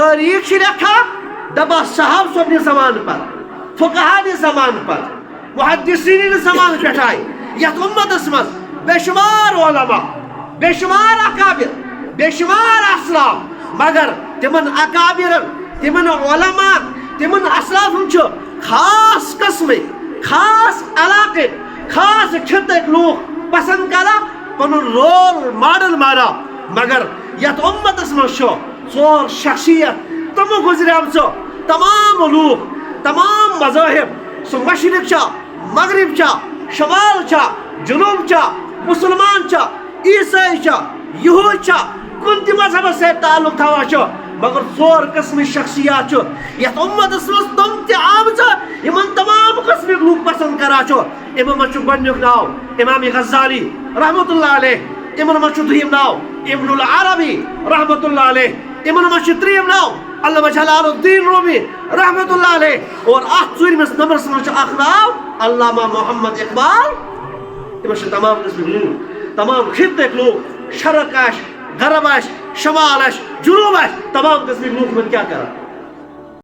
تاریخ لکھا دبا صحاب صبح زمان پر فقہان زمان پر محدثین زمان پہ آئی یت امتس مز بے شمار علماء بے شمار اکابر بے شمار اسلاف مگر تمن اکابر تمن علماء تمن اسلاف خاص قسم خاص علاقے خاص خطک لوگ پسند کرا پن رول ماڈل مارا مگر یت امتس مز ژور شخصیت تمو گزریام تمام لوگ تمام مذاہب سو مشرق مغرب شمال جنوب مسلمان عیسائی یہود کن تہ مذہب سے تعلق تھا مگر ژور قسم شخصیات یت امتس مز تم تہ آمز یمن تمام قسم لوگ پسند کرا یمن مز گۄڈنیُک ناو امام غزالی رحمۃ اللہ علیہ یمن مز دوٚیِم ناو ابن العربی رحمۃ اللہ علیہ یمن مز ترٛیٚیِم ناو علامہ جلال الدین رومی رحمۃ اللہ علیہ اور اتھ ژوٗرمِس نمبرس مز اکھ ناو علامہ محمد اقبال تمن تمام قسم لوگ تمام خطک لوگ شرق غرب شمال جنوب تمام قسم لوگ کیا کرا